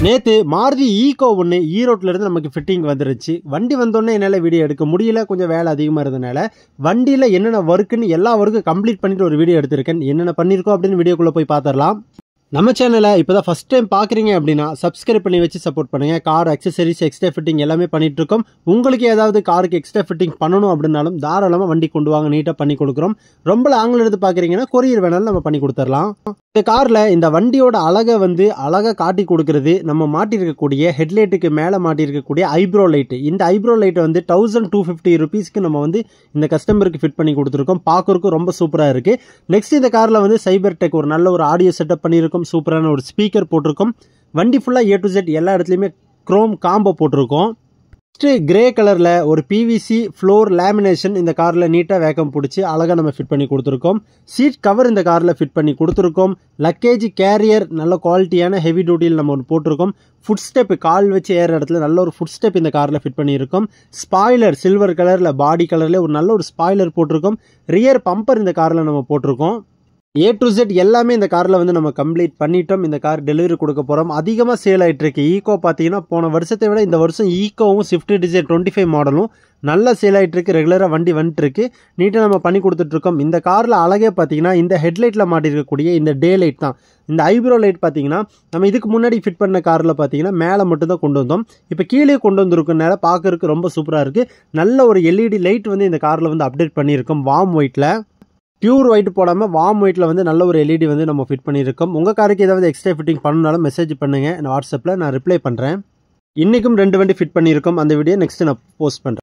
நேற்று மாருதி ஈகோ ஒன்று ஈரோட்டிலேருந்து நமக்கு ஃபிட்டிங் வந்துருச்சு. வண்டி வந்தோடனே என்னால் வீடியோ எடுக்க முடியல, கொஞ்சம் வேலை அதிகமாக இருந்தனால. வண்டியில் என்னென்ன ஒர்க்குன்னு எல்லா ஒர்க்கும் கம்ப்ளீட் பண்ணிட்டு ஒரு வீடியோ எடுத்திருக்கேன். என்னென்ன பண்ணியிருக்கோம் அப்படின்னு வீடியோக்குள்ளே போய் பார்த்துடலாம். நம்ம சேனலை இப்போ தான் ஃபஸ்ட் டைம் பார்க்குறீங்க அப்படின்னா சப்ஸ்கிரைப் பண்ணி வச்சு சப்போர்ட் பண்ணுங்கள். கார் அக்சசரிஸ் எக்ஸ்ட்ரா ஃபிட்டிங் எல்லாமே பண்ணிகிட்ருக்கோம். உங்களுக்கு ஏதாவது காருக்கு எக்ஸ்ட்ரா ஃபிட்டிங் பண்ணணும் அப்படின்னாலும் தாராளமாக வண்டி கொண்டு வாங்க, நீட்டாக பண்ணி கொடுக்குறோம். ரொம்ப லாங்கில் எடுத்து பார்க்குறீங்கன்னா கொரியர் வேணாலும் நம்ம பண்ணி கொடுத்துடலாம். இந்த காரில் இந்த வண்டியோட அழகை காட்டி கொடுக்கறது நம்ம மாட்டியிருக்கக்கூடிய ஹெட்லைட்டுக்கு மேலே மாட்டியிருக்கக்கூடிய ஐப்ரோ லைட்டு. இந்த ஐப்ரோ லைட்டை 1250 ருபீஸ்க்கு நம்ம இந்த கஸ்டமருக்கு ஃபிட் பண்ணி கொடுத்துருக்கோம். பார்க்கறதுக்கு ரொம்ப சூப்பராக இருக்குது. நெக்ஸ்ட் இந்த காரில் சைபர் டெக் ஒரு நல்ல ஒரு ஆடியோ செட்டப் பண்ணியிருக்கோம். சூப்பரான ஒரு ஸ்பீக்கர் போட்டிருக்கோம். வண்டி ஃபுல்லாக A to Z எல்லா இடத்துலையுமே குரோம் காம்போ போட்டிருக்கோம். கிரே கலரில் ஒரு பிவிசி ஃப்ளோர் லேமினேஷன் இந்த காரில் நீட்டாக வேக்கம் பிடிச்சி அழகாக நம்ம ஃபிட் பண்ணி கொடுத்துருக்கோம். சீட் கவர் இந்த காரில் ஃபிட் பண்ணி கொடுத்துருக்கோம். லக்கேஜ் கேரியர் நல்ல குவாலிட்டியான ஹெவி டியூட்டியில் நம்ம ஒன்று போட்டிருக்கோம். ஃபுட் ஸ்டெப் கால் வச்சு ஏற இடத்துல நல்ல ஒரு ஃபுட் ஸ்டெப் இந்த காரில் ஃபிட் பண்ணியிருக்கோம். ஸ்பாய்லர் சில்வர் கலரில் பாடி கலரில் ஒரு நல்ல ஒரு ஸ்பாய்லர் போட்டிருக்கோம். ரியர் பம்பர் இந்த காரில் நம்ம போட்டிருக்கோம். A to Z எல்லாமே இந்த காரில் நம்ம கம்ப்ளீட் பண்ணிட்டோம். இந்த கார் டெலிவரி கொடுக்க போகிறோம். அதிகமாக சேல் ஆகிட்டு இருக்கு. ஈகோ பார்த்தீங்கன்னா போன வருஷத்தை விட இந்த வருஷம் ஈகோவும் ஸ்விஃப்ட் டிசைர் 25 மாடலும் நல்லா சேல் ஆகிட்டு இருக்கு. ரெகுலராக வண்டி வந்துட்டு இருக்கு. நீட்டாக நம்ம பண்ணி கொடுத்துட்ருக்கோம். இந்த காரில் அழகே பார்த்தீங்கன்னா இந்த ஹெட்லைட்டில் மாட்டிருக்கக்கூடிய இந்த டே லைட் தான். இந்த ஐப்ரோ லைட் பார்த்தீங்கன்னா நம்ம இதுக்கு முன்னாடி ஃபிட் பண்ண காரில் பார்த்தீங்கன்னா மேலே மட்டும்தான் கொண்டு வந்தோம். இப்போ கீழே கொண்டு வந்திருக்கனால பார்க்கறதுக்கு ரொம்ப சூப்பராக இருக்குது. நல்ல ஒரு LED லைட் இந்த காரில் அப்டேட் பண்ணியிருக்கோம். வார்ம் ஒயிட்டில் பியூர் ஒயிட் போடாமல் வார்ம் ஒயிட்டில் நல்ல ஒரு LED நம்ம ஃபிட் பண்ணியிருக்கோம். உங்கள் காருக்கு ஏதாவது எக்ஸ்ட்ரா ஃபிட்டிங் பண்ணாலும் மெசேஜ் பண்ணுங்கள். நான் வாட்ஸ்அப்பில் ரிப்ளை பண்ணுறேன். இன்றைக்கும் 2 வண்டி ஃபிட் பண்ணியிருக்கோம். அந்த வீடியோ நெக்ஸ்ட்டு நான் போஸ்ட் பண்ணுறேன்.